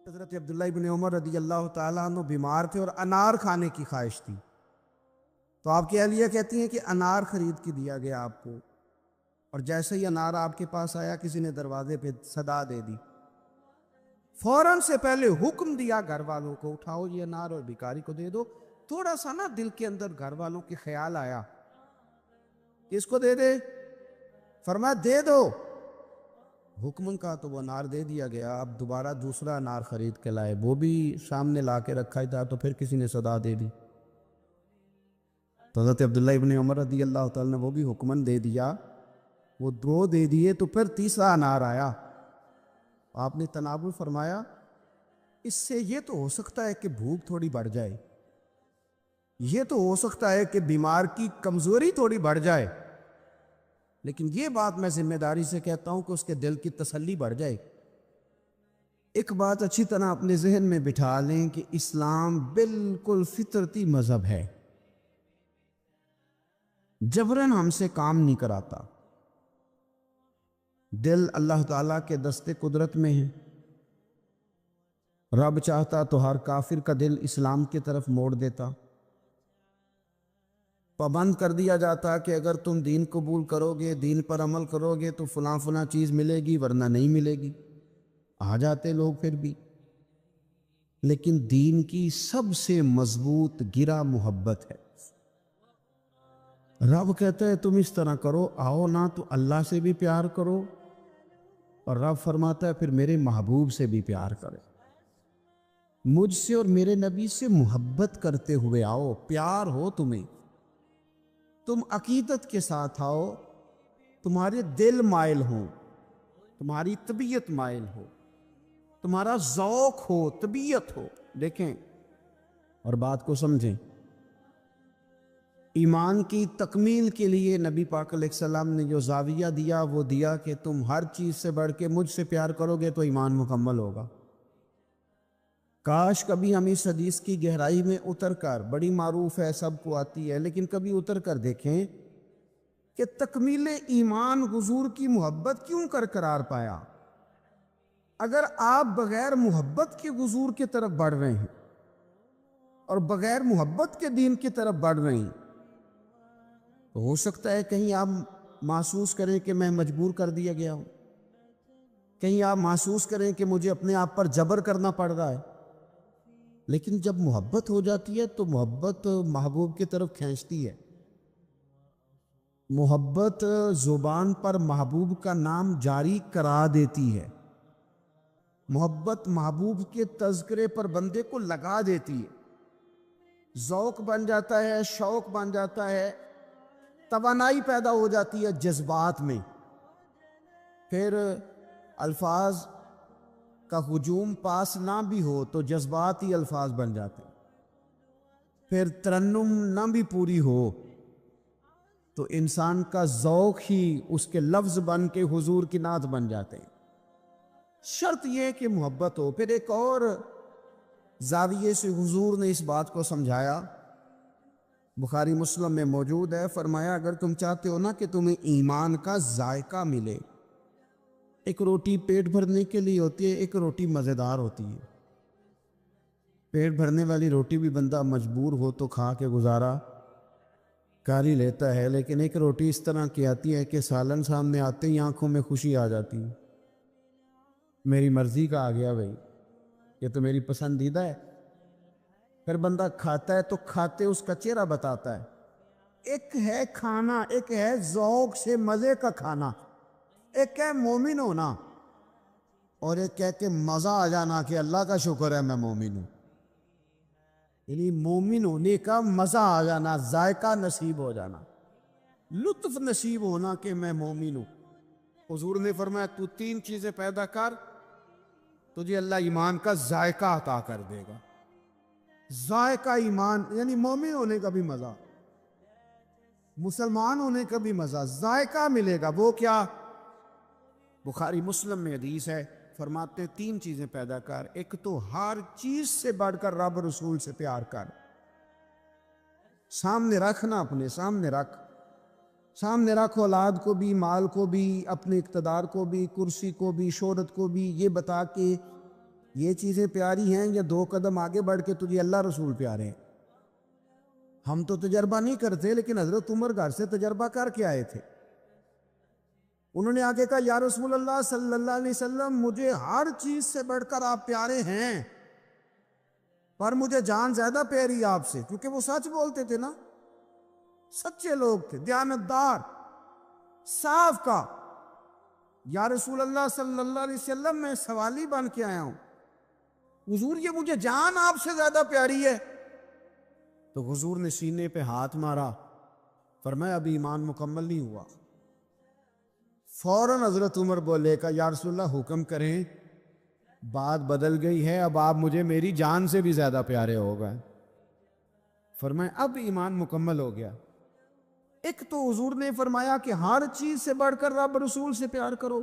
حضرت عبداللہ ابن عمر رضی اللہ تعالیٰ عنہ بیمار تھے اور انار کھانے کی خواہش تھی، تو آپ کی اہلیہ کہتی ہیں کہ انار خرید کے دیا گیا آپ کو، اور جیسے ہی انار آپ کے پاس آیا کسی نے دروازے پہ صدا دے دی، فوراً سے پہلے حکم دیا گھر والوں کو اٹھاؤ یہ انار اور بھکاری کو دے دو۔ تھوڑا سا نا دل کے اندر گھر والوں کے خیال آیا کہ اس کو دے دے، فرمایا دے دو، حکم کا تو وہ انار دے دیا گیا۔ اب دوبارہ دوسرا انار خرید کے لائے، وہ بھی سامنے لا کے رکھا ہی تھا، تو پھر کسی نے صدا دے دی، تو حضرت عبداللہ ابن عمر رضی اللہ تعالیٰ نے وہ بھی حکمن دے دیا، وہ دو دے دیے، تو پھر تیسرا انار آیا۔ آپ نے تناول فرمایا اس سے یہ تو ہو سکتا ہے کہ بھوک تھوڑی بڑھ جائے، یہ تو ہو سکتا ہے کہ بیمار کی کمزوری تھوڑی بڑھ جائے، لیکن یہ بات میں ذمہ داری سے کہتا ہوں کہ اس کے دل کی تسلی بڑھ جائے۔ ایک بات اچھی طرح اپنے ذہن میں بٹھا لیں کہ اسلام بالکل فطرتی مذہب ہے، جبراً ہم سے کام نہیں کراتا۔ دل اللہ تعالیٰ کے دست قدرت میں ہے، رب چاہتا تو ہر کافر کا دل اسلام کی طرف موڑ دیتا، پابند کر دیا جاتا کہ اگر تم دین قبول کرو گے، دین پر عمل کرو گے تو فلاں فلاں چیز ملے گی، ورنہ نہیں ملے گی۔ آ جاتے لوگ پھر بھی، لیکن دین کی سب سے مضبوط گرہ محبت ہے۔ رب کہتا ہے تم اس طرح کرو، آؤ نا تو اللہ سے بھی پیار کرو، اور رب فرماتا ہے پھر میرے محبوب سے بھی پیار کرے، مجھ سے اور میرے نبی سے محبت کرتے ہوئے آؤ، پیار ہو تمہیں، تم عقیدت کے ساتھ آؤ، تمہارے دل مائل ہوں، تمہاری طبیعت مائل ہو، تمہارا ذوق ہو، طبیعت ہو۔ دیکھیں اور بات کو سمجھیں، ایمان کی تکمیل کے لیے نبی پاک علیہ السلام نے جو زاویہ دیا وہ دیا کہ تم ہر چیز سے بڑھ کے مجھ سے پیار کرو گے تو ایمان مکمل ہوگا۔ کاش کبھی ہم اس حدیث کی گہرائی میں اتر کر، بڑی معروف ہے سب کو آتی ہے، لیکن کبھی اتر کر دیکھیں کہ تکمیل ایمان حضور کی محبت کیوں قرار پایا۔ اگر آپ بغیر محبت کے حضور کی طرف بڑھ رہے ہیں اور بغیر محبت کے دین کی طرف بڑھ رہے ہیں، تو ہو سکتا ہے کہیں آپ محسوس کریں کہ میں مجبور کر دیا گیا ہوں، کہیں آپ محسوس کریں کہ مجھے اپنے آپ پر جبر کرنا پڑ رہا ہے، لیکن جب محبت ہو جاتی ہے تو محبت محبوب کی طرف کھینچتی ہے۔ محبت زبان پر محبوب کا نام جاری کرا دیتی ہے، محبت محبوب کے تذکرے پر بندے کو لگا دیتی ہے، ذوق بن جاتا ہے، شوق بن جاتا ہے، توانائی پیدا ہو جاتی ہے جذبات میں، پھر الفاظ کا ہجوم پاس نہ بھی ہو تو جذبات ہی الفاظ بن جاتے ہیں، پھر ترنم نہ بھی پوری ہو تو انسان کا ذوق ہی اس کے لفظ بن کے حضور کی نعت بن جاتے ہیں۔ شرط یہ کہ محبت ہو۔ پھر ایک اور زاویے سے حضور نے اس بات کو سمجھایا، بخاری مسلم میں موجود ہے، فرمایا اگر تم چاہتے ہو نا کہ تمہیں ایمان کا ذائقہ ملے، ایک روٹی پیٹ بھرنے کے لیے ہوتی ہے، ایک روٹی مزیدار ہوتی ہے۔ پیٹ بھرنے والی روٹی بھی بندہ مجبور ہو تو کھا کے گزارا کر ہی لیتا ہے، لیکن ایک روٹی اس طرح کی آتی ہے کہ سالن سامنے آتے ہی آنکھوں میں خوشی آ جاتی ہے، میری مرضی کا آ گیا بھائی، یہ تو میری پسندیدہ ہے۔ پھر بندہ کھاتا ہے تو کھاتے اس کا چہرہ بتاتا ہے۔ ایک ہے کھانا، ایک ہے ذوق سے مزے کا کھانا، ایک ہے مومن ہونا، اور ایک ہے کہ مزہ آ جانا کہ اللہ کا شکر ہے میں مومن ہوں، یعنی مومن ہونے کا مزہ آ جانا، ذائقہ نصیب ہو جانا، لطف نصیب ہونا کہ میں مومن ہوں۔ حضور نے فرمایا تو تین چیزیں پیدا کر، تجھے اللہ ایمان کا ذائقہ عطا کر دے گا۔ ذائقہ ایمان یعنی مومن ہونے کا بھی مزہ، مسلمان ہونے کا بھی مزہ، ذائقہ ملے گا۔ وہ کیا؟ بخاری مسلم میں حدیث ہے، فرماتے تین چیزیں پیدا کر، ایک تو ہر چیز سے بڑھ کر رب رسول سے پیار کر، سامنے رکھنا، اپنے سامنے رکھ، سامنے رکھ اولاد کو بھی، مال کو بھی، اپنے اقتدار کو بھی، کرسی کو بھی، شہرت کو بھی، یہ بتا کے یہ چیزیں پیاری ہیں یا 2 قدم آگے بڑھ کے تجھے اللہ رسول پیارے ہیں؟ ہم تو تجربہ نہیں کرتے، لیکن حضرت عمر گھر سے تجربہ کر کے آئے تھے۔ انہوں نے آگے کہا یا رسول اللہ صلی اللہ علیہ وسلم، مجھے ہر چیز سے بڑھ کر آپ پیارے ہیں، پر مجھے جان زیادہ پیاری آپ سے، کیونکہ وہ سچ بولتے تھے نا، سچے لوگ تھے، دیانتدار، صاف کا۔ یا رسول اللہ صلی اللہ علیہ وسلم، میں سوالی بن کے آیا ہوں، حضور یہ مجھے جان آپ سے زیادہ پیاری ہے۔ تو حضور نے سینے پہ ہاتھ مارا، فرمایا ابھی ایمان مکمل نہیں ہوا۔ فوراً حضرت عمر بولے کہ یا رسول اللہ حکم کریں، بات بدل گئی ہے، اب آپ مجھے میری جان سے بھی زیادہ پیارے ہو گئے۔ فرمایا اب ایمان مکمل ہو گیا۔ ایک تو حضور نے فرمایا کہ ہر چیز سے بڑھ کر رب رسول سے پیار کرو،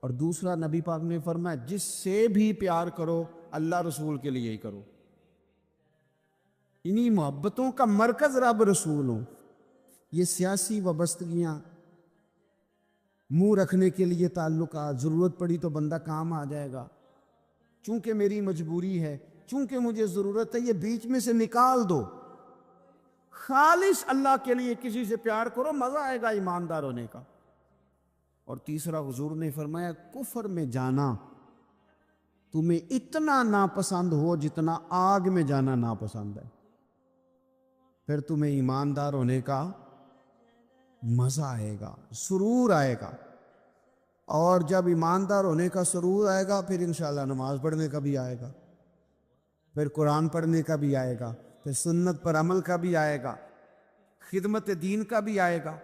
اور دوسرا نبی پاک نے فرمایا جس سے بھی پیار کرو اللہ رسول کے لیے ہی کرو۔ انہی محبتوں کا مرکز رب رسول ہوں۔ یہ سیاسی وابستگیاں، منہ رکھنے کے لیے تعلقات، ضرورت پڑی تو بندہ کام آ جائے گا، چونکہ میری مجبوری ہے، چونکہ مجھے ضرورت ہے، یہ بیچ میں سے نکال دو۔ خالص اللہ کے لیے کسی سے پیار کرو، مزہ آئے گا ایماندار ہونے کا۔ اور تیسرا حضور نے فرمایا کفر میں جانا تمہیں اتنا ناپسند ہو جتنا آگ میں جانا ناپسند ہے، پھر تمہیں ایماندار ہونے کا مزہ آئے گا، سرور آئے گا۔ اور جب ایماندار ہونے کا سرور آئے گا، پھر انشاءاللہ نماز پڑھنے کا بھی آئے گا، پھر قرآن پڑھنے کا بھی آئے گا، پھر سنت پر عمل کا بھی آئے گا، خدمت دین کا بھی آئے گا۔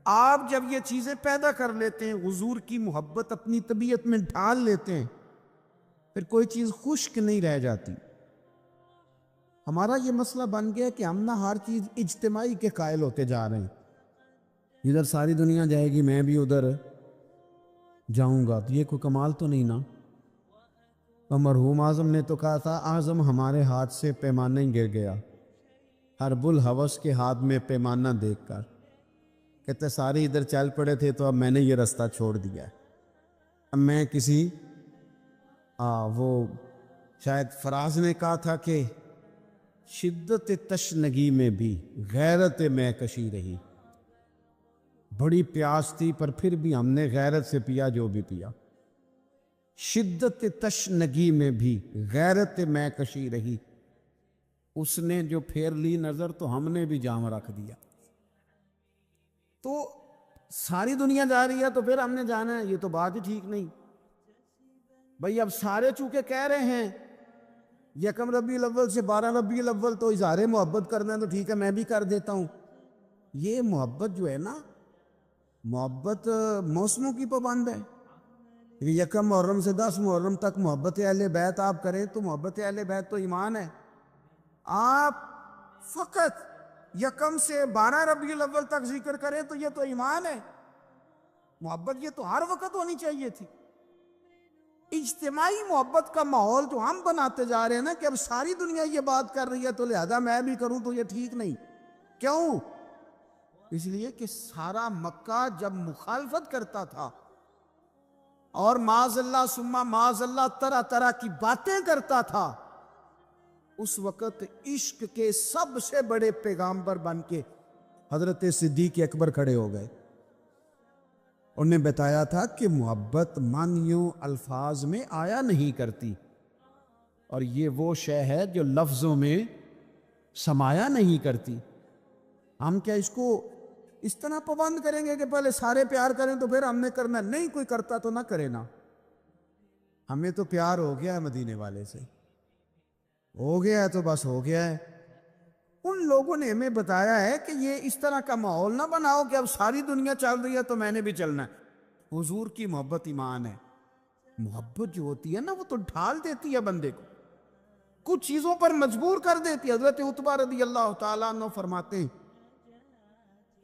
آپ جب یہ چیزیں پیدا کر لیتے ہیں، حضور کی محبت اپنی طبیعت میں ڈھال لیتے ہیں، پھر کوئی چیز خشک نہیں رہ جاتی۔ ہمارا یہ مسئلہ بن گیا کہ ہم نہ ہر چیز اجتماعی کے قائل ہوتے جا رہے ہیں، ادھر ساری دنیا جائے گی میں بھی ادھر جاؤں گا، تو یہ کوئی کمال تو نہیں نا۔ اور مرحوم اعظم نے تو کہا تھا اعظم ہمارے ہاتھ سے پیمانہ ہی گر گیا، حرب الحوث کے ہاتھ میں پیمانہ دیکھ کر، کہتے سارے ادھر چل پڑے تھے تو اب میں نے یہ رستہ چھوڑ دیا ہے، اب میں کسی وہ شاید فراز نے کہا تھا کہ شدت تشنگی میں بھی غیرت میں کشی رہی، بڑی پیاس تھی پر پھر بھی ہم نے غیرت سے پیا جو بھی پیا، شدت تشنگی میں بھی غیرت میں کشی رہی، اس نے جو پھیر لی نظر تو ہم نے بھی جام رکھ دیا۔ تو ساری دنیا جا رہی ہے تو پھر ہم نے جانا ہے، یہ تو بات ہی ٹھیک نہیں بھئی۔ اب سارے چونکہ کہہ رہے ہیں 1 ربیع الاول سے 12 ربیع الاول تو اظہار محبت کرنا ہے، تو ٹھیک ہے میں بھی کر دیتا ہوں۔ یہ محبت جو ہے نا، محبت موسموں کی پابند ہے۔ 1 محرم سے 10 محرم تک محبت اہل بیت آپ کریں تو محبت اہل بیت تو ایمان ہے۔ آپ فقط 1 سے 12 ربیع الاول تک ذکر کریں تو یہ تو ایمان ہے۔ محبت یہ تو ہر وقت ہونی چاہیے تھی۔ اجتماعی محبت کا ماحول جو ہم بناتے جا رہے ہیں نا کہ اب ساری دنیا یہ بات کر رہی ہے تو لہذا میں بھی کروں، تو یہ ٹھیک نہیں۔ کیوں؟ اس لیے کہ سارا مکہ جب مخالفت کرتا تھا اور معاذ اللہ ثم معاذ اللہ طرح طرح کی باتیں کرتا تھا، اس وقت عشق کے سب سے بڑے پیغامبر بن کے حضرت صدیق اکبر کھڑے ہو گئے۔ انہوں نے بتایا تھا کہ محبت معنیوں الفاظ میں آیا نہیں کرتی، اور یہ وہ شے ہے جو لفظوں میں سمایا نہیں کرتی۔ ہم کیا اس کو اس طرح پابند کریں گے کہ پہلے سارے پیار کریں تو پھر ہم نے کرنا؟ نہیں، کوئی کرتا تو نہ کرے نا، ہمیں تو پیار ہو گیا ہے مدینے والے سے، ہو گیا ہے تو بس ہو گیا ہے۔ ان لوگوں نے ہمیں بتایا ہے کہ یہ اس طرح کا ماحول نہ بناؤ کہ اب ساری دنیا چل رہی ہے تو میں نے بھی چلنا ہے۔ حضور کی محبت ایمان ہے۔ محبت جو ہوتی ہے نا وہ تو ڈھال دیتی ہے بندے کو، کچھ چیزوں پر مجبور کر دیتی ہے۔ حضرت عتبہ رضی اللہ تعالیٰ عنہ فرماتے ہیں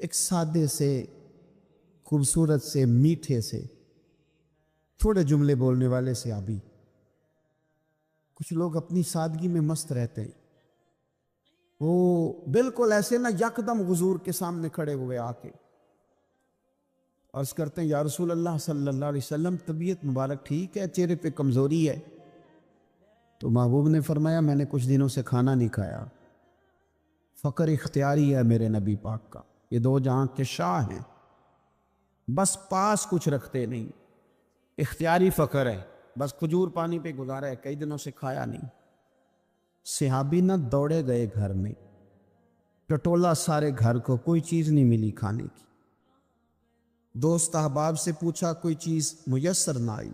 ایک سادے سے، خوبصورت سے، میٹھے سے، تھوڑے جملے بولنے والے صحابی، کچھ لوگ اپنی سادگی میں مست رہتے ہیں، وہ بالکل ایسے نہ یکدم حضور کے سامنے کھڑے ہوئے آ کے عرض کرتے ہیں یا رسول اللہ صلی اللہ علیہ وسلم طبیعت مبارک ٹھیک ہے، چہرے پہ کمزوری ہے، تو محبوب نے فرمایا میں نے کچھ دنوں سے کھانا نہیں کھایا۔ فقر اختیاری ہے میرے نبی پاک کا، یہ دو جہاں کے شاہ ہیں، بس پاس کچھ رکھتے نہیں، اختیاری فقر ہے، بس کھجور پانی پہ گزارا ہے، کئی دنوں سے کھایا نہیں۔ صحابی نہ دوڑے گئے گھر میں، ٹٹولا سارے گھر کو، کوئی چیز نہیں ملی کھانے کی۔ دوست احباب سے پوچھا، کوئی چیز میسر نہ آئی۔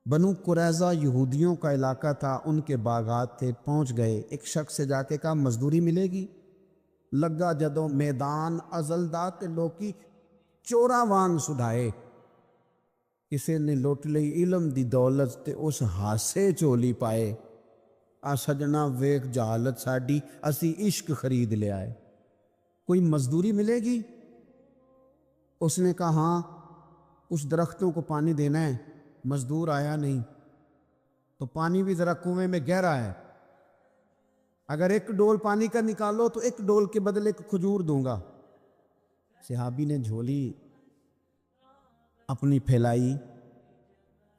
بنو قریظہ یہودیوں کا علاقہ تھا، ان کے باغات تھے، پہنچ گئے، ایک شخص سے جا کے کہا مزدوری ملے گی؟ لگا جدوں میدان ازلدا تے لوکی چورا وانگ سدھائے، کسے نے لوٹ لئی علم دی دولت تے اس ہاسے چولی پائے، آ سجنا ویکھ جہالت ساڈی، اسی عشق خرید لے آئے۔ کوئی مزدوری ملے گی؟ اس نے کہا ہاں، اس درختوں کو پانی دینا ہے، مزدور آیا نہیں، تو پانی بھی ذرا کنویں میں گہرا ہے، اگر ایک ڈول پانی کا نکالو تو ایک ڈول کے بدلے ایک کھجور دوں گا۔ صحابی نے جھولی اپنی پھیلائی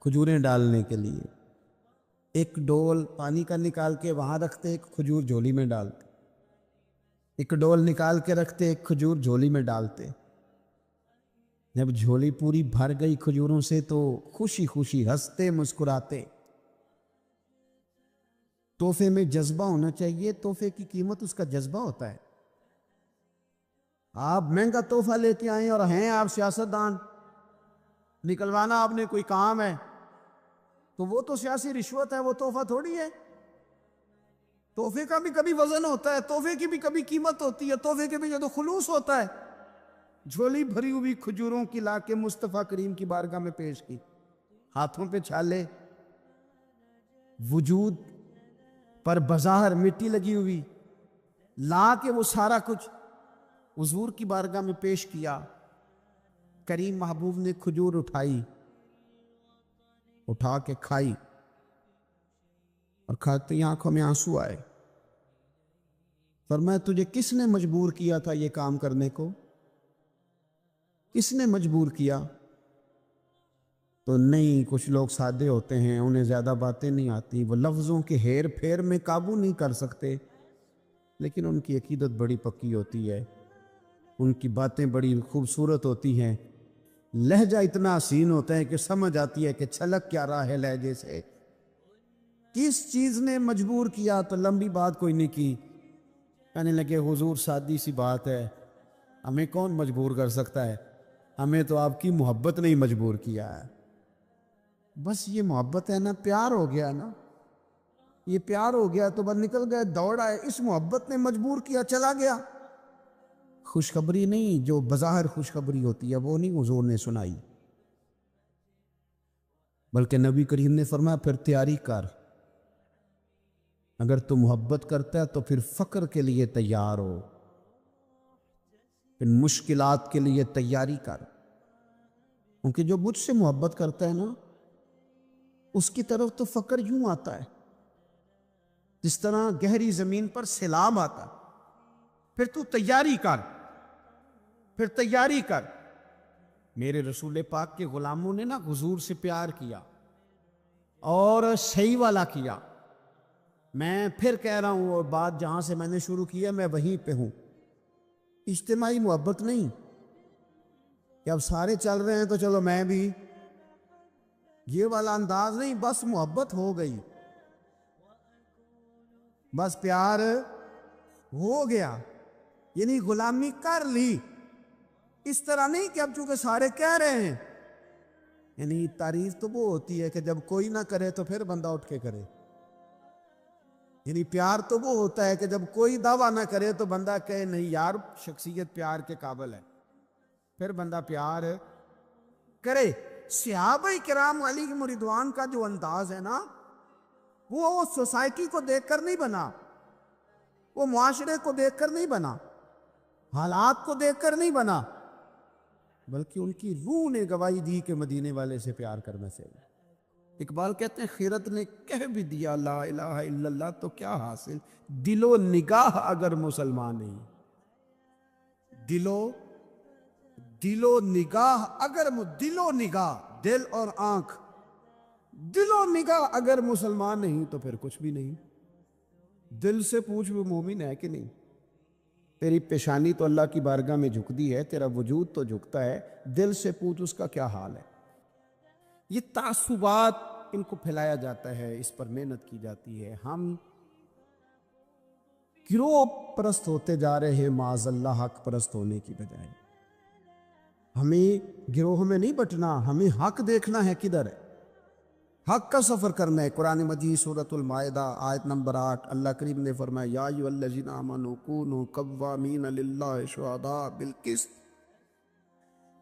کھجوریں ڈالنے کے لیے، ایک ڈول پانی کا نکال کے وہاں رکھتے، ایک کھجور جھولی میں ڈالتے، ایک ڈول نکال کے رکھتے، ایک کھجور جھولی میں ڈالتے۔ جب جھولی پوری بھر گئی کھجوروں سے تو خوشی خوشی ہنستے مسکراتے۔ تحفے میں جذبہ ہونا چاہیے، تحفے کی قیمت اس کا جذبہ ہوتا ہے۔ آپ مہنگا تحفہ لے کے آئیں اور ہیں آپ سیاستدان، نکلوانا آپ نے کوئی کام ہے، تو وہ تو سیاسی رشوت ہے، وہ تحفہ تھوڑی ہے۔ تحفے کا بھی کبھی وزن ہوتا ہے، تحفے کی بھی کبھی قیمت ہوتی ہے، تحفے کے بھی جو خلوص ہوتا ہے۔ جھولی بھری ہوئی کھجوروں کی لا کے مصطفیٰ کریم کی بارگاہ میں پیش کی، ہاتھوں پہ چھالے، وجود پر بظاہر مٹی لگی ہوئی، لا کے وہ سارا کچھ حضور کی بارگاہ میں پیش کیا۔ کریم محبوب نے کھجور اٹھائی، اٹھا کے کھائی، اور کھاتے ہی آنکھوں میں آنسو آئے۔ فرمایا تجھے کس نے مجبور کیا تھا یہ کام کرنے کو؟ کس نے مجبور کیا؟ تو نہیں، کچھ لوگ سادے ہوتے ہیں، انہیں زیادہ باتیں نہیں آتی، وہ لفظوں کے ہیر پھیر میں قابو نہیں کر سکتے، لیکن ان کی عقیدت بڑی پکی ہوتی ہے، ان کی باتیں بڑی خوبصورت ہوتی ہیں، لہجہ اتنا حسین ہوتا ہے کہ سمجھ آتی ہے کہ چھلک کیا رہا ہے لہجے سے۔ کس چیز نے مجبور کیا؟ تو لمبی بات کوئی نہیں کی، کہنے لگے حضور سادی سی بات ہے، ہمیں کون مجبور کر سکتا ہے، ہمیں تو آپ کی محبت نے ہی مجبور کیا ہے۔ بس یہ محبت ہے نا، پیار ہو گیا نا، یہ پیار ہو گیا تو بس نکل گئے، دوڑ آئے، اس محبت نے مجبور کیا، چلا گیا۔ خوشخبری نہیں، جو بظاہر خوشخبری ہوتی ہے وہ نہیں حضور نے سنائی، بلکہ نبی کریم نے فرمایا پھر تیاری کر، اگر تو محبت کرتا ہے تو پھر فقر کے لیے تیار ہو، پھر مشکلات کے لیے تیاری کر، کیونکہ جو مجھ سے محبت کرتا ہے نا اس کی طرف تو فقر یوں آتا ہے جس طرح گہری زمین پر سیلاب آتا۔ پھر تو تیاری کر، پھر تیاری کر۔ میرے رسول پاک کے غلاموں نے نا حضور سے پیار کیا اور صحیح والا کیا۔ میں پھر کہہ رہا ہوں، اور بات جہاں سے میں نے شروع کیا میں وہیں پہ ہوں، اجتماعی محبت نہیں کہ اب سارے چل رہے ہیں تو چلو میں بھی، یہ والا انداز نہیں، بس محبت ہو گئی، بس پیار ہو گیا، یعنی غلامی کر لی۔ اس طرح نہیں کہ اب چونکہ سارے کہہ رہے ہیں، یعنی تعریف تو وہ ہوتی ہے کہ جب کوئی نہ کرے تو پھر بندہ اٹھ کے کرے، یعنی پیار تو وہ ہوتا ہے کہ جب کوئی دعویٰ نہ کرے تو بندہ کہے نہیں یار شخصیت پیار کے قابل ہے، پھر بندہ پیار کرے۔ صحابہ کرام علیہم رضوان کا جو انداز ہے نا، وہ سوسائٹی کو دیکھ کر نہیں بنا، وہ معاشرے کو دیکھ کر نہیں بنا، حالات کو دیکھ کر نہیں بنا، بلکہ ان کی روح نے گواہی دی کہ مدینے والے سے پیار کرنا چاہیے۔ اقبال کہتے ہیں خیرت نے کہہ بھی دیا لا الہ الا اللہ تو کیا حاصل، دل و نگاہ اگر مسلمان نہیں، دل و نگاہ اگر دل و نگاہ، دل اور آنکھ دل و نگاہ اگر مسلمان نہیں تو پھر کچھ بھی نہیں. دل سے پوچھ وہ مومن ہے کہ نہیں. تیری پیشانی تو اللہ کی بارگاہ میں جھکتی ہے، تیرا وجود تو جھکتا ہے، دل سے پوچھ اس کا کیا حال ہے. یہ تعصبات ان کو پھیلایا جاتا ہے، اس پر محنت کی جاتی ہے. ہم گروہ پرست ہوتے جا رہے ہیں معاذ اللہ حق پرست ہونے کی بجائے. ہمیں گروہ میں نہیں بٹنا، ہمیں حق دیکھنا ہے کدھر ہے، حق کا سفر کرنا ہے. قرآن مجید سورۃ المائدہ آیت نمبر 8 اللہ کریم نے فرمایا یا ایھا الذین آمنوا کونوا قوامین للہ شہداء بالقسط.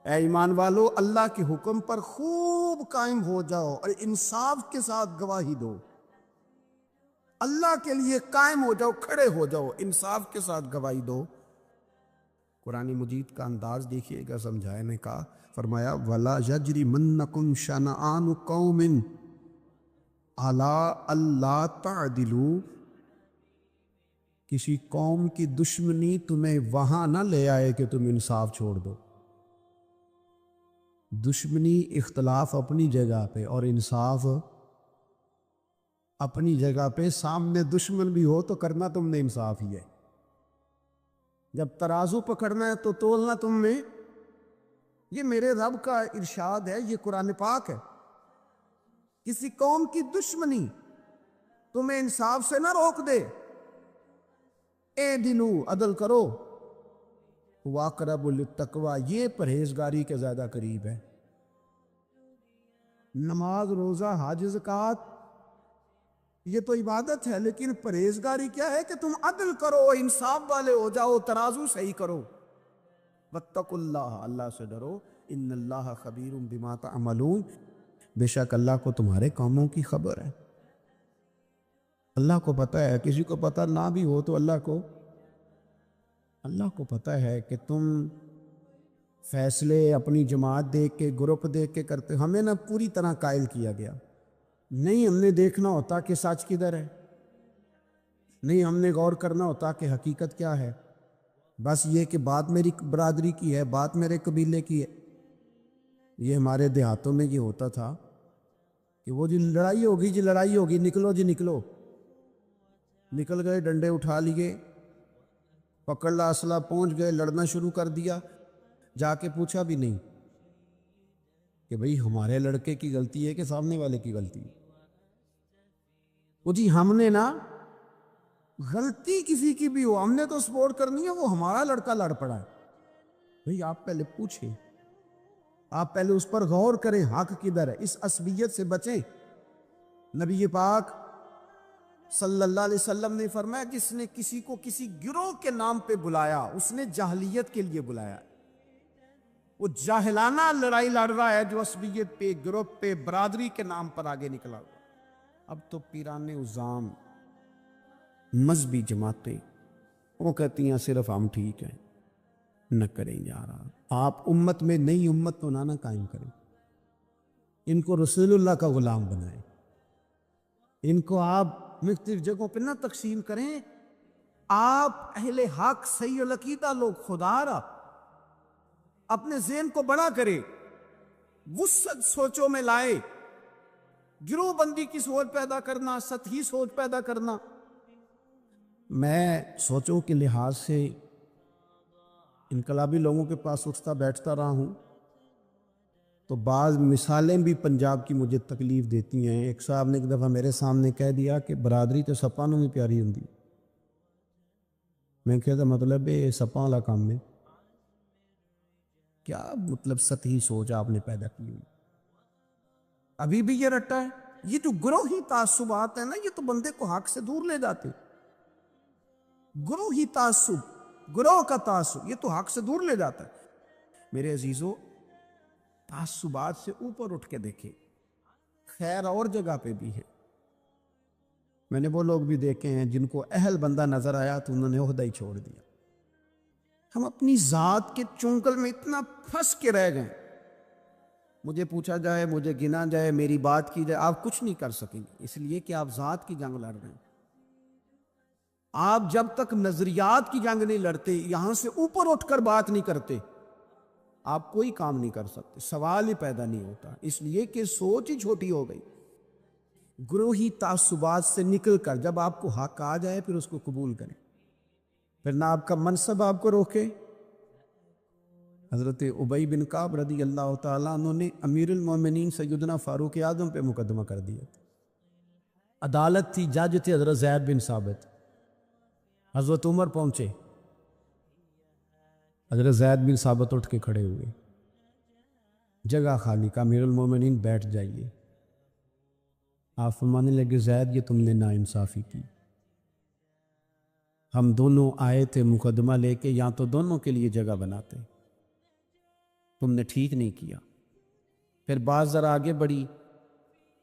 اے ایمان والو اللہ کے حکم پر خوب قائم ہو جاؤ اور انصاف کے ساتھ گواہی دو. اللہ کے لیے قائم ہو جاؤ، کھڑے ہو جاؤ، انصاف کے ساتھ گواہی دو. قرآن مجید کا انداز دیکھیے گا سمجھانے کا. فرمایا وَلَا يَجْرِمَنَّكُمْ شَنَآنُ قَوْمٍ عَلَىٰ أَلَّا تَعْدِلُوا. کسی قوم کی دشمنی تمہیں وہاں نہ لے آئے کہ تم انصاف چھوڑ دو. دشمنی اختلاف اپنی جگہ پہ اور انصاف اپنی جگہ پہ. سامنے دشمن بھی ہو تو کرنا تم نے انصاف ہی ہے. جب ترازو پکڑنا ہے تو تولنا تم نے. یہ میرے رب کا ارشاد ہے، یہ قرآن پاک ہے. کسی قوم کی دشمنی تمہیں انصاف سے نہ روک دے. اے دلو عدل کرو. واقرب للتقویٰ، یہ پرہیزگاری کے زیادہ قریب ہے. نماز روزہ حج زکوٰۃ یہ تو عبادت ہے، لیکن پرہیزگاری کیا ہے کہ تم عدل کرو، انصاف والے ہو جاؤ، ترازو صحیح کرو. واتقوا اللہ، اللہ سے ڈرو. ان اللہ خبیر بما تعملون، بے شک اللہ کو تمہارے کاموں کی خبر ہے. اللہ کو پتہ ہے. کسی کو پتہ نہ بھی ہو تو اللہ کو پتہ ہے کہ تم فیصلے اپنی جماعت دیکھ کے، گروپ دیکھ کے کرتے. ہمیں نہ پوری طرح قائل کیا گیا. نہیں ہم نے دیکھنا ہوتا کہ سچ کدھر ہے، نہیں ہم نے غور کرنا ہوتا کہ حقیقت کیا ہے. بس یہ کہ بات میری برادری کی ہے، بات میرے قبیلے کی ہے. یہ ہمارے دیہاتوں میں یہ ہوتا تھا کہ وہ جی لڑائی ہوگی، نکلو جی نکلو. نکل گئے، ڈنڈے اٹھا لیے، پکڑ لا اسلحہ، پہنچ گئے، لڑنا شروع کر دیا. جا کے پوچھا بھی نہیں کہ بھئی ہمارے لڑکے کی غلطی ہے کہ سامنے والے کی غلطی ہے. وہ جی ہم نے نا غلطی کسی کی بھی ہو ہم نے تو سپورٹ کرنی ہے، وہ ہمارا لڑکا لڑ پڑا ہے. بھئی آپ پہلے پوچھیں، آپ پہلے اس پر غور کریں حق کدھر ہے. اس عصبیت سے بچیں. نبی پاک صلی اللہ علیہ وسلم نے فرمایا جس نے کسی کو کسی گروہ کے نام پہ بلایا اس نے جاہلیت کے لیے بلایا. وہ جاہلانہ لڑائی لڑ رہا ہے جو عصبیت پہ، گروپ پہ، برادری کے نام پر آگے نکلا. اب تو پیران عظام، مذہبی جماعتیں وہ کہتی ہیں صرف ہم ٹھیک ہیں. نہ کریں یار. آپ امت میں نئی امت تو نہ قائم کریں. ان کو رسول اللہ کا غلام بنائیں. ان کو آپ مختلف جگہوں پہ نہ تقسیم کریں. آپ اہل حق صحیح العقیدہ لوگ، خدا را اپنے ذہن کو بڑا کرے، وسعت سوچوں میں لائے. گروہ بندی کی سوچ پیدا کرنا، سطحی سوچ پیدا کرنا. میں سوچوں کے لحاظ سے انقلابی لوگوں کے پاس اٹھتا بیٹھتا رہا ہوں تو بعض مثالیں بھی پنجاب کی مجھے تکلیف دیتی ہیں. ایک صاحب نے ایک دفعہ میرے سامنے کہہ دیا کہ برادری تو سپاں نوں بھی پیاری ہوندی. میں کہتا مطلب یہ سپاں والا کام ہے کیا؟ مطلب سطحی سوچ آپ نے پیدا کی ہوئی. ابھی بھی یہ رٹا ہے. یہ جو گروہی تعصبات ہیں نا، یہ تو بندے کو حق سے دور لے جاتے. گروہی تعصب، گروہ کا تعصب، یہ تو حق سے دور لے جاتا ہے. میرے عزیزو، تعصبات سے اوپر اٹھ کے دیکھیں. خیر اور جگہ پہ بھی ہے. میں نے وہ لوگ بھی دیکھے ہیں جن کو اہل بندہ نظر آیا تو انہوں نے عہدہ ہی چھوڑ دیا. ہم اپنی ذات کے چنگل میں اتنا پھنس کے رہ گئے. مجھے پوچھا جائے، مجھے گنا جائے، میری بات کی جائے، آپ کچھ نہیں کر سکیں گے، اس لیے کہ آپ ذات کی جنگ لڑ رہے ہیں. آپ جب تک نظریات کی جنگ نہیں لڑتے، یہاں سے اوپر اٹھ کر بات نہیں کرتے، آپ کوئی کام نہیں کر سکتے. سوال ہی پیدا نہیں ہوتا، اس لیے کہ سوچ ہی چھوٹی ہو گئی. گروہی تعصبات سے نکل کر جب آپ کو حق آ جائے پھر اس کو قبول کریں، پھر نہ آپ کا منصب آپ کو روکے۔ حضرت ابی بن کعب رضی اللہ تعالیٰ عنہ نے امیر المومنین سیدنا فاروق اعظم پہ مقدمہ کر دیا تھا۔ عدالت تھی، جج تھے حضرت زید بن ثابت۔ حضرت عمر پہنچے، حضرت زید بن ثابت اٹھ کے کھڑے ہوئے، جگہ خالی کا، امیر المومنین بیٹھ جائیے۔ آپ فرمانے لگے زید یہ تم نے ناانصافی کی، ہم دونوں آئے تھے مقدمہ لے کے، یا تو دونوں کے لیے جگہ بناتے، تم نے ٹھیک نہیں کیا۔ پھر بات ذرا آگے بڑھی،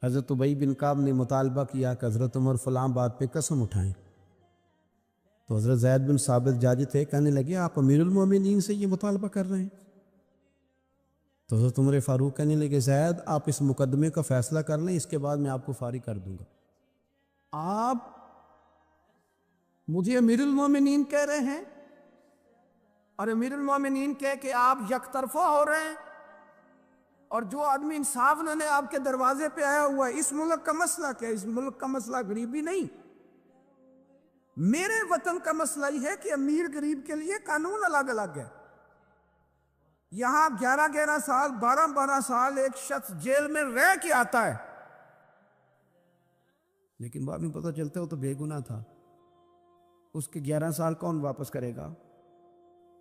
حضرت ابی بن کعب نے مطالبہ کیا کہ حضرت عمر فلاں بات پہ قسم اٹھائیں، تو حضرت زید بن ثابت جاج تھے، کہنے لگے آپ امیر المومنین سے یہ مطالبہ کر رہے ہیں؟ تو حضرت عمر فاروق کہنے لگے زید آپ اس مقدمے کا فیصلہ کر لیں، اس کے بعد میں آپ کو فارغ کر دوں گا۔ آپ مجھے امیر المومنین کہہ رہے ہیں، اور امیر المومنین کہہ کہ آپ یک طرفہ ہو رہے ہیں، اور جو آدمی انصاف لینے آپ کے دروازے پہ آیا ہوا ہے، اس ملک کا مسئلہ کیا ہے؟ اس ملک کا مسئلہ غریبی نہیں، میرے وطن کا مسئلہ یہ ہے کہ امیر غریب کے لیے قانون الگ الگ ہے۔ یہاں 11 سال 12 سال ایک شخص جیل میں رہ کے آتا ہے، لیکن بعد میں پتہ چلتا ہے وہ تو بے گناہ تھا، اس کے 11 سال کون واپس کرے گا؟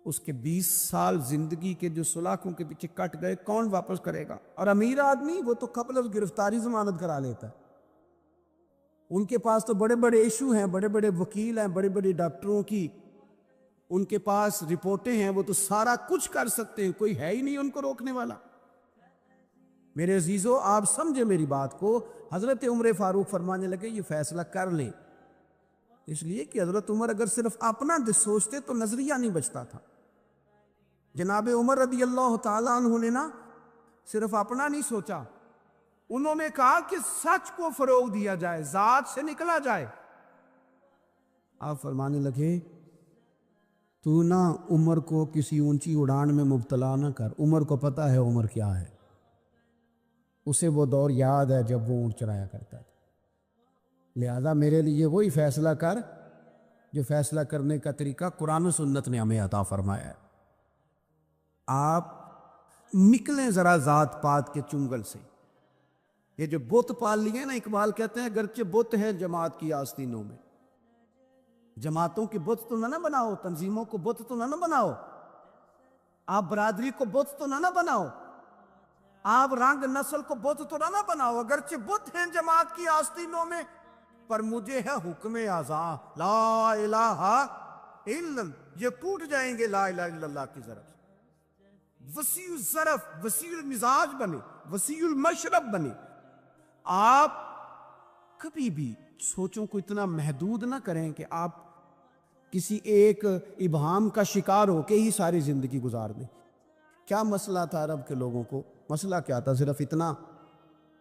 اس کے 20 سال زندگی کے جو سلاخوں کے پیچھے کٹ گئے کون واپس کرے گا؟ اور امیر آدمی وہ تو قبل از گرفتاری ضمانت کرا لیتا ہے، ان کے پاس تو بڑے بڑے ایشو ہیں، بڑے بڑے وکیل ہیں، بڑے بڑے ڈاکٹروں کی ان کے پاس رپورٹیں ہیں، وہ تو سارا کچھ کر سکتے ہیں، کوئی ہے ہی نہیں ان کو روکنے والا۔ میرے عزیزو آپ سمجھے میری بات کو، حضرت عمر فاروق فرمانے لگے یہ فیصلہ کر لیں، اس لیے کہ حضرت عمر اگر صرف اپنا سوچتے تو نظریہ نہیں بچتا تھا۔ جناب عمر رضی اللہ تعالیٰ عنہ نے نا صرف اپنا نہیں سوچا، انہوں نے کہا کہ سچ کو فروغ دیا جائے، ذات سے نکلا جائے۔ آپ فرمانے لگے تو نہ عمر کو کسی اونچی اڑان میں مبتلا نہ کر، عمر کو پتہ ہے عمر کیا ہے، اسے وہ دور یاد ہے جب وہ اونٹ چرایا کرتا تھا، لہذا میرے لیے وہی فیصلہ کر جو فیصلہ کرنے کا طریقہ قرآن و سنت نے ہمیں عطا فرمایا ہے۔ آپ نکلیں ذرا ذات پات کے چنگل سے، یہ جو بت پال لیے نا، اقبال کہتے ہیں گرچہ بت ہے جماعت کی آستینوں میں، جماعتوں کی بت تو نہ بناؤ، تنظیموں کو بت تو نہ بناؤ، آپ برادری کو بت تو نہ بناؤ، آپ رنگ نسل کو بت تو نہ بناؤ، اگرچہ بت ہیں جماعت کی آستینوں میں، پر مجھے ہے حکم اعزاں لا الہ الا اللہ، یہ ٹوٹ جائیں گے لا الہ الا اللہ کی ضرف۔ وسیع الظرف، وسیع المزاج بنے، وسیع المشرب بنے۔ آپ کبھی بھی سوچوں کو اتنا محدود نہ کریں کہ آپ کسی ایک ابہام کا شکار ہو کے ہی ساری زندگی گزار دیں۔ کیا مسئلہ تھا عرب کے لوگوں کو؟ مسئلہ کیا تھا؟ صرف اتنا،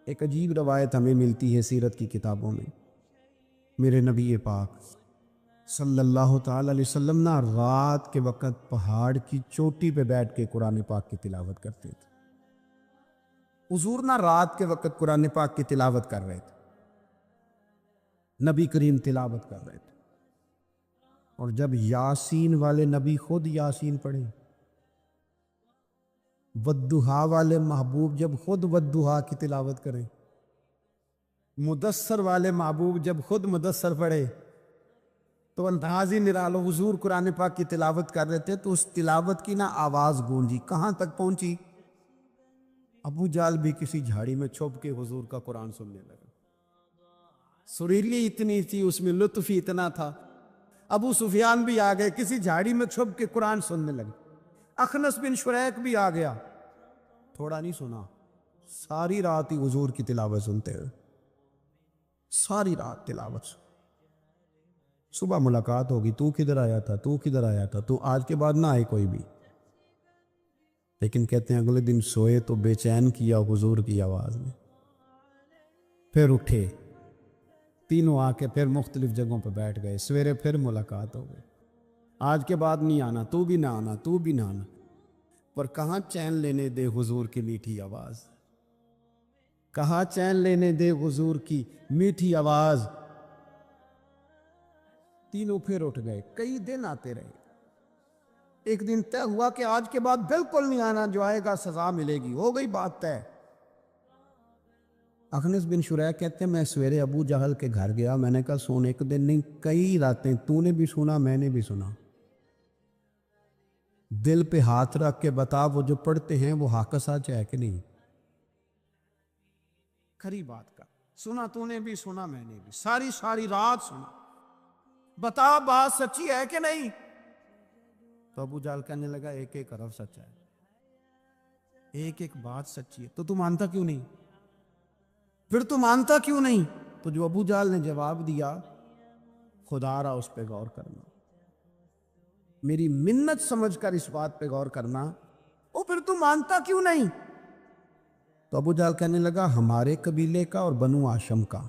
ایک عجیب روایت ہمیں ملتی ہے سیرت کی کتابوں میں، میرے نبی پاک صلی اللہ تعالی علیہ وسلم نا رات کے وقت پہاڑ کی چوٹی پہ بیٹھ کے قرآن پاک کی تلاوت کرتے تھے۔ حضور نا رات کے وقت قرآن پاک کی تلاوت کر رہے تھے، نبی کریم تلاوت کر رہے تھے، اور جب یاسین والے نبی خود یاسین پڑھے، والضحیٰ والے محبوب جب خود والضحیٰ کی تلاوت کریں، مدثر والے محبوب جب خود مدثر پڑھے، تو انداز ہی نرالو۔ حضور قرآن پاک کی تلاوت کر رہے تھے تو اس تلاوت کی نا آواز گونجی، کہاں تک پہنچی؟ ابو جال بھی کسی جھاڑی میں چھپ کے حضور کا قرآن سننے لگا، سریلی اتنی تھی اس میں، لطف ہی اتنا تھا۔ ابو سفیان بھی آ گئے، کسی جھاڑی میں چھپ کے قرآن سننے لگے۔ اخنس بن شریک بھی آ گیا، تھوڑا نہیں سنا، ساری رات ہی حضور کی تلاوت سنتے ہوئے، ساری رات تلاوت سن۔ صبح ملاقات ہوگی، تو کدھر آیا تھا، تو کدھر آیا تھا، تو آج کے بعد نہ آئے کوئی بھی، لیکن کہتے ہیں اگلے دن سوئے تو بے چین کیا حضور کی آواز نے، پھر اٹھے، تینوں آ کے پھر مختلف جگہوں پہ بیٹھ گئے، سویرے پھر ملاقات ہو گئی، آج کے بعد نہیں آنا، تو بھی نہ آنا، تو بھی نہ آنا، پر کہاں چین لینے دے حضور کی میٹھی آواز، کہا چین لینے دے حضور کی میٹھی آواز. تینوں پھر اٹھ گئے. کئی دن آتے رہے. ایک دن طے ہوا کہ آج کے بعد بالکل نہیں آنا, جو آئے گا سزا ملے گی. ہو گئی بات طے. اخنس بن شریح کہتے ہیں میں سویرے ابو جہل کے گھر گیا. میں نے کہا سونے ایک دن نہیں کئی راتیں تو نے بھی سنا میں نے بھی سنا. دل پہ ہاتھ رکھ کے بتا وہ جو پڑھتے ہیں وہ حق سچ ہے کہ نہیں؟ کھری بات کا سنا تو نے بھی سنا میں نے بھی ساری رات سنا. بتا بات سچی ہے کہ نہیں؟ تو ابو جہل کہنے لگا ایک ایک حرف سچ ہے, ایک ایک بات سچی ہے. تو مانتا کیوں نہیں؟ پھر تو مانتا کیوں نہیں؟ تو جو ابو جہل نے جواب دیا خدا را اس پہ غور کرنا, میری منت سمجھ کر اس بات پہ غور کرنا. او پھر تو مانتا کیوں نہیں؟ تو ابو جہل کہنے لگا ہمارے قبیلے کا اور بنو ہاشم کا,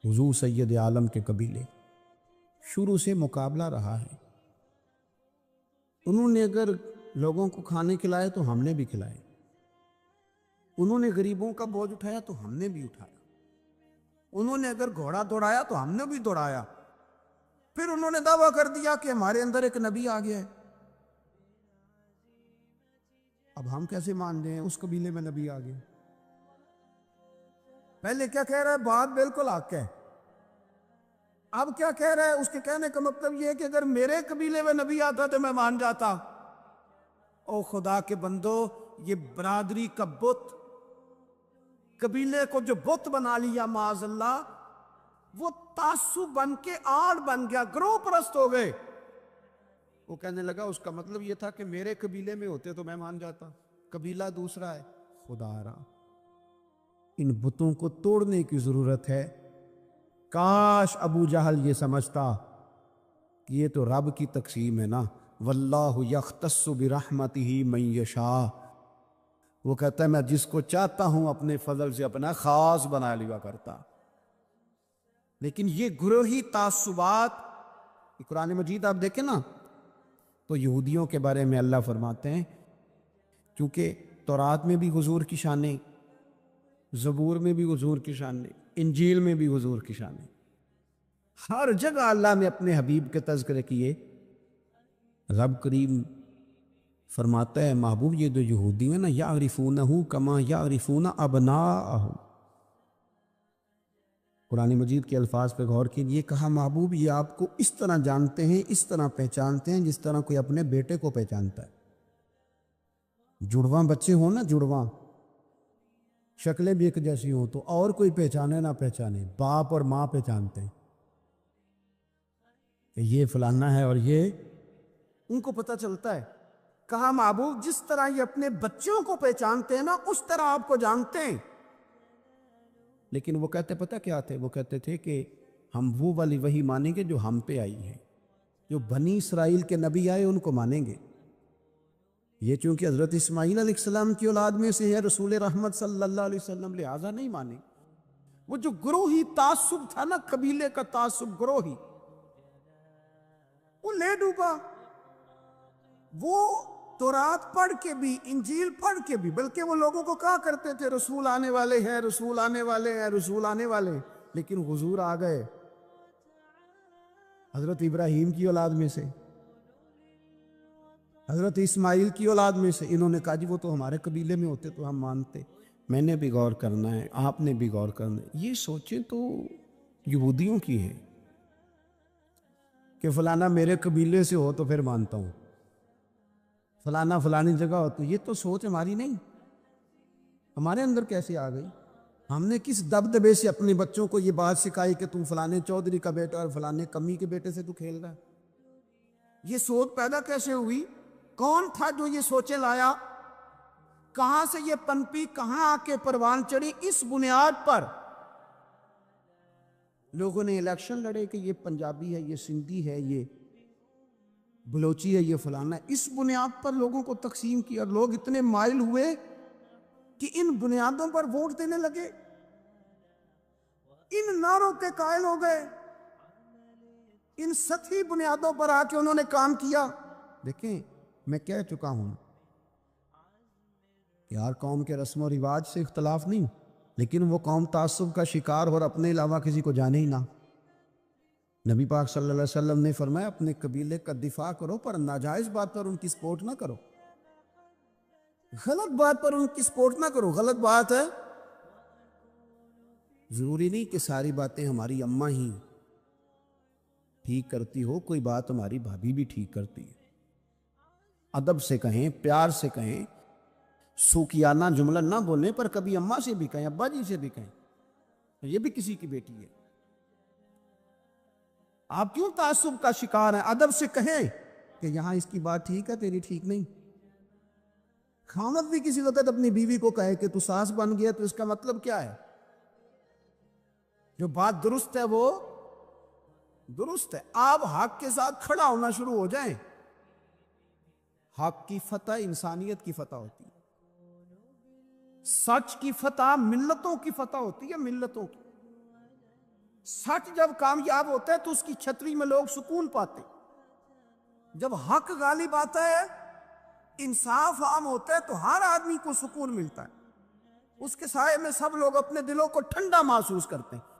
حضور سید عالم کے قبیلے, شروع سے مقابلہ رہا ہے. انہوں نے اگر لوگوں کو کھانے کھلائے تو ہم نے بھی کھلائے, انہوں نے غریبوں کا بوجھ اٹھایا تو ہم نے بھی اٹھایا, انہوں نے اگر گھوڑا دوڑایا تو ہم نے بھی دوڑایا. پھر انہوں نے دعویٰ کر دیا کہ ہمارے اندر ایک نبی آ گیا ہے. اب ہم کیسے مان لیں اس قبیلے میں نبی آ گیا؟ پہلے کیا کہہ رہا ہے؟ بات بالکل حق ہے. اب کیا کہہ رہا ہے؟ اس کے کہنے کا مطلب یہ ہے کہ اگر میرے قبیلے میں نبی آتا تو میں مان جاتا. او خدا کے بندو, یہ برادری کا بت, قبیلے کو جو بت بنا لیا معاذ اللہ, وہ تعصب بن کے آڑ بن گیا, گروہ پرست ہو گئے. وہ کہنے لگا اس کا مطلب یہ تھا کہ میرے قبیلے میں ہوتے تو میں مان جاتا, قبیلہ دوسرا ہے. خدا را ان بتوں کو توڑنے کی ضرورت ہے. کاش ابو جہل یہ سمجھتا کہ یہ تو رب کی تقسیم ہے نا, واللہ یختص برحمتہ من یشاء. وہ کہتا ہے میں جس کو چاہتا ہوں اپنے فضل سے اپنا خاص بنا لیا کرتا. لیکن یہ گروہی تعصبات, قرآن مجید آپ دیکھیں نا تو یہودیوں کے بارے میں اللہ فرماتے ہیں کیونکہ تورات میں بھی حضور کی شانیں, زبور میں بھی حضور کی شانیں, انجیل میں بھی حضور کی شانیں, ہر جگہ اللہ نے اپنے حبیب کے تذکرے کیے. رب کریم فرماتا ہے محبوب یہ جو یہودی ہیں نا یعرفونہ کما یعرفون ابناءہم. قرآن مجید کے الفاظ پہ غور کیجئے, کہا محبوب یہ آپ کو اس طرح جانتے ہیں, اس طرح پہچانتے ہیں جس طرح کوئی اپنے بیٹے کو پہچانتا ہے. جڑواں بچے ہوں نا, جڑواں شکلیں بھی ایک جیسی ہوں تو اور کوئی پہچانے نہ پہچانے, باپ اور ماں پہچانتے ہیں کہ یہ فلانا ہے, اور یہ ان کو پتہ چلتا ہے. کہا محبوب جس طرح یہ اپنے بچوں کو پہچانتے ہیں نا اس طرح آپ کو جانتے ہیں. لیکن وہ کہتے پتہ کیا تھے؟ وہ کہتے تھے کہ ہم وہ والی وحی مانیں گے جو ہم پہ آئی ہے, جو بنی اسرائیل کے نبی آئے ان کو مانیں گے. یہ چونکہ حضرت اسماعیل علیہ السلام کی اولاد میں سے ہے رسول رحمت صلی اللہ علیہ وسلم, لہٰذا نہیں مانیں. وہ جو گروہی تعصب تھا نا, قبیلے کا تعصب گروہی, وہ لے ڈوبا. وہ تورات پڑھ کے بھی, انجیل پڑھ کے بھی, بلکہ وہ لوگوں کو کہا کرتے تھے رسول آنے والے ہیں, رسول آنے والے ہیں, رسول آنے والے ہیں. لیکن حضور آ گئے حضرت ابراہیم کی اولاد میں سے, حضرت اسماعیل کی اولاد میں سے. انہوں نے کہا جی وہ تو ہمارے قبیلے میں ہوتے تو ہم مانتے. میں نے بھی غور کرنا ہے, آپ نے بھی غور کرنا ہے. یہ سوچیں تو یہودیوں کی ہے کہ فلانا میرے قبیلے سے ہو تو پھر مانتا ہوں, فلانا فلانی جگہ ہو تو. یہ تو سوچ ہماری نہیں, ہمارے اندر کیسے آ گئی؟ ہم نے کس دبدبے سے اپنے بچوں کو یہ بات سکھائی کہ تم فلانے چودھری کا بیٹا اور فلانے کمی کے بیٹے سے تو کھیل رہا ہے؟ یہ سوچ پیدا کیسے ہوئی؟ کون تھا جو یہ سوچے لایا؟ کہاں سے یہ پنپی, کہاں آ کے پروان چڑھی؟ اس بنیاد پر لوگوں نے الیکشن لڑے کہ یہ پنجابی ہے, یہ سندھی ہے, یہ بلوچی ہے, یہ فلانا ہے. اس بنیاد پر لوگوں کو تقسیم کیا. لوگ اتنے مائل ہوئے کہ ان بنیادوں پر ووٹ دینے لگے, ان نعروں کے قائل ہو گئے, ان سطحی بنیادوں پر آ کے انہوں نے کام کیا. دیکھیں میں کہہ چکا ہوں کہ ہر قوم کے رسم و رواج سے اختلاف نہیں, لیکن وہ قوم تعصب کا شکار اور اپنے علاوہ کسی کو جانے ہی نہ۔ نبی پاک صلی اللہ علیہ وسلم نے فرمایا اپنے قبیلے کا دفاع کرو پر ناجائز بات پر ان کی سپورٹ نہ کرو، غلط بات پر ان کی سپورٹ نہ کرو۔ غلط بات ہے، ضروری نہیں کہ ساری باتیں ہماری اماں ہی ٹھیک کرتی ہو، کوئی بات ہماری بھابھی بھی ٹھیک کرتی ہے۔ ادب سے کہیں، پیار سے کہیں، سوکیانہ جملہ نہ بولیں، پر کبھی اماں سے بھی کہیں، ابا جی سے بھی کہیں، یہ بھی کسی کی بیٹی ہے۔ آپ کیوں تعصب کا شکار ہیں؟ ادب سے کہیں کہ یہاں اس کی بات ٹھیک ہے، تیری ٹھیک نہیں۔ خاوند بھی کسی وقت اپنی بیوی کو کہے کہ تو ساس بن گیا، تو اس کا مطلب کیا ہے؟ جو بات درست ہے وہ درست ہے۔ آپ حق کے ساتھ کھڑا ہونا شروع ہو جائیں، حق کی فتح انسانیت کی فتح ہوتی ہے، سچ کی فتح ملتوں کی فتح ہوتی ہے، ملتوں کی۔ سچ جب کامیاب ہوتا ہے تو اس کی چھتری میں لوگ سکون پاتے، جب حق غالب آتا ہے، انصاف عام ہوتا ہے، تو ہر آدمی کو سکون ملتا ہے، اس کے سائے میں سب لوگ اپنے دلوں کو ٹھنڈا محسوس کرتے ہیں۔